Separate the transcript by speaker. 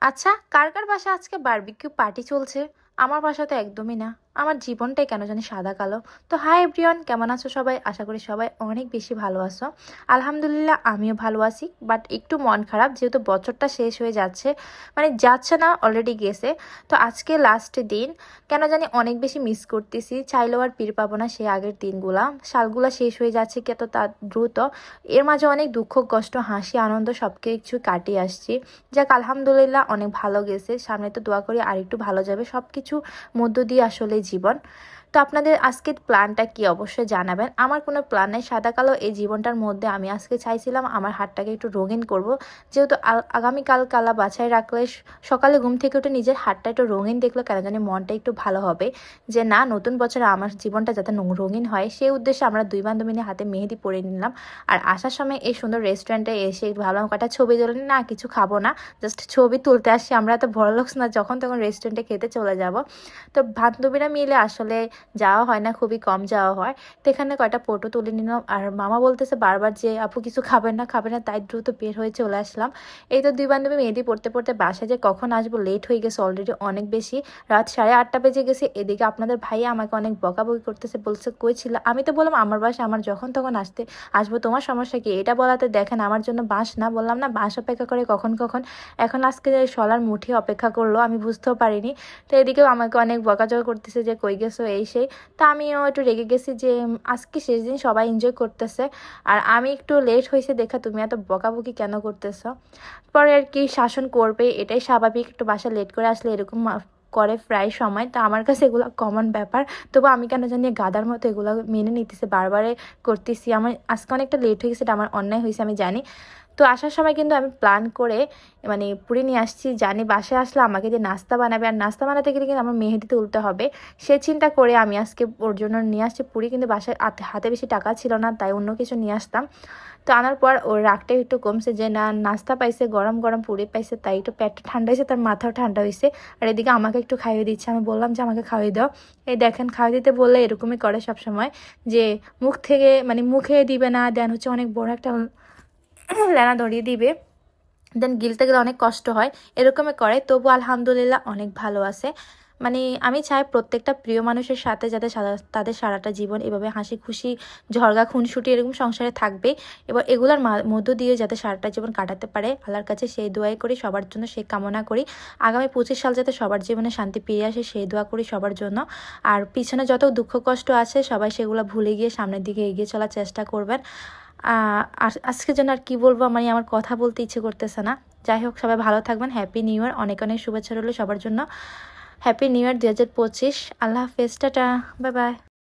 Speaker 1: আচ্ছা, কার কার বাসায় আজকে বারবিকিউ পার্টি চলছে? আমার বাসা তো একদমই না। আমার জীবনটাই কেন জানি সাদা কালো। তো হাই এভরিওয়ান, কেমন আছো সবাই? আশা করি সবাই অনেক বেশি ভালো আছো। আলহামদুলিল্লাহ, আমিও ভালো আছি, বাট একটু মন খারাপ যেহেতু বছরটা শেষ হয়ে যাচ্ছে। মানে যাচ্ছে না, অলরেডি গেছে। তো আজকে লাস্ট দিন, কেন জানি অনেক বেশি মিস করতেছি। চাইলেও আর ফিরে পাবো না সেই আগের দিনগুলা। সালগুলা শেষ হয়ে যাচ্ছে কত তা দ্রুত। এর মাঝে অনেক দুঃখ কষ্ট হাসি আনন্দ সব কিছু কাটিয়ে আসছি। যাক, আলহামদুলিল্লাহ অনেক ভালো গেছে। সামনে তো দোয়া করি আর একটু ভালো যাবে। সব কিছু মধ্য দিয়ে আসলে জীবন। তো আপনাদের আজকের প্ল্যানটা কি অবশ্যই জানাবেন। আমার কোনো প্ল্যান নেই, সাদা কালো এই জীবনটার মধ্যে আমি আজকে চাইছিলাম আমার হাতটাকে একটু রঙিন করব। যেহেতু আগামীকাল কালা বাছাই রাখলে সকালে ঘুম থেকে উঠে নিজের হাতটা একটু রঙিন দেখলে কেন জানি মনটা একটু ভালো হবে। যে না, নতুন বছরে আমার জীবনটা যাতে রঙিন হয় সেই উদ্দেশ্যে আমরা দুই বান্ধবী নিয়ে হাতে মেহেদি পরে নিলাম। আর আসার সময় এই সুন্দর রেস্টুরেন্টে এসে ভাবলাম কটা ছবি তুলে না, কিছু খাবো না, জাস্ট ছবি তুলতে আসছি। আমরা তো বড়লোকস না, যখন তখন রেস্টুরেন্টে খেতে চলে যাব। তো বান্ধবীরা মিলে আসলে যাওয়া হয় না, খুবই কম যাওয়া হয়। তো এখানে কয়টা ফটো তুলে নিলাম। আর মামা বলতেছে বারবার যে আপু কিছু খাবেন না খাবেন না, তাই দ্রুত বের হয়ে চলে আসলাম। এই তো দুই বান্ধবী মেহেদি পড়তে পড়তে বাসায় যে কখন আসবো, লেট হয়ে গেছে অলরেডি অনেক বেশি। রাত 8:30 বেজে গেছে। এদিকে আপনাদের ভাইয়া আমাকে অনেক বকাবকি করতেছে, বলছে কই ছিল। আমি তো বললাম আমার বাসায় আমার যখন তখন আসবো, তোমার সমস্যা কি? এটা বলাতে দেখেন আমার জন্য বাঁশ না, বললাম না বাঁশ অপেক্ষা করে কখন কখন। এখন আজকে শলার মুঠি অপেক্ষা করলো, আমি বুঝতেও পারিনি। তো এদিকেও আমাকে অনেক বকাঝকা করতেছে যে কই গেছো এই সেই। তা আমিও একটু রেগে গেছি যে আজকে শেষ দিন, সবাই এনজয় করতেছে আর আমি একটু লেট হয়েছে দেখা তুমি এত বকাবকি কেন করতেছো। পরে আর কি শাসন করবে, এটাই স্বাভাবিক। একটু বাসা লেট করে আসলে এরকম করে প্রায় সময়। তো আমার কাছে এগুলো কমন ব্যাপার। তবু আমি কেন জানি গাধার মতো এগুলো মেনে নিতেছে, বারবারে করতেছি। আমার আজকে অনেকটা লেট হয়ে গেছে, এটা আমার অন্যায় হয়েছে আমি জানি। তো আসার সময় কিন্তু আমি প্ল্যান করে মানে পুরি নিয়ে আসছি, জানি বাসায় আসলে আমাকে যে নাস্তা বানাবে, আর নাস্তা বানাতে গেলে কিন্তু আমার মেহেদি তুলতে হবে। সে চিন্তা করে আমি আজকে ওর জন্য নিয়ে আসছি পুরি। কিন্তু বাসায় হাতে বেশি টাকা ছিল না, তাই অন্য কিছু নিয়ে আসতাম। তো আনার পর ওর রাগটা একটু কমছে যে না, নাস্তা পাইছে, গরম গরম পুরি পাইছে, তাই একটু পেটটা ঠান্ডা হয়েছে, তার মাথাও ঠান্ডা হয়েছে। আর এদিকে আমাকে একটু খাইয়ে দিচ্ছে। আমি বললাম যে আমাকে খাইয়ে দাও। এই দেখেন, খাইয়ে দিতে বললে এরকমই করে সব সময়, যে মুখ থেকে মানে মুখে দিবে না, দেন হচ্ছে অনেক বড় একটা লেনা ধরিয়ে দিবে, দেন গিলতে গেলে অনেক কষ্ট হয়, এরকমই করে। তবু আলহামদুলিল্লাহ অনেক ভালো আছে। মানে আমি চাই প্রত্যেকটা প্রিয় মানুষের সাথে যাতে তাদের সারাটা জীবন এভাবে হাসি খুশি ঝরগা খুনসুটি এরকম সংসারে থাকবে, এবার এগুলার মধ্য দিয়ে যাতে সারাটা জীবন কাটাতে পারে আল্লাহর কাছে সেই দোয়াই করি সবার জন্য, সেই কামনা করি। আগামী 25 সাল যাতে সবার জীবনে শান্তি ফিরে আসে সেই দোয়া করি সবার জন্য। আর পিছনে যত দুঃখ কষ্ট আছে সবাই সেগুলো ভুলে গিয়ে সামনের দিকে এগিয়ে চলার চেষ্টা করবেন। আজকে যেন আর কি বলবো, মানে আমার কথা বলতে ইচ্ছে করতেছে না। যাই হোক, সবাই ভালো থাকবেন। হ্যাপি নিউ ইয়ার, অনেক অনেক শুভেচ্ছা রইল সবার জন্য। Happy new year 2025। আল্লাহ হাফেজ, টাটা, বাই বাই।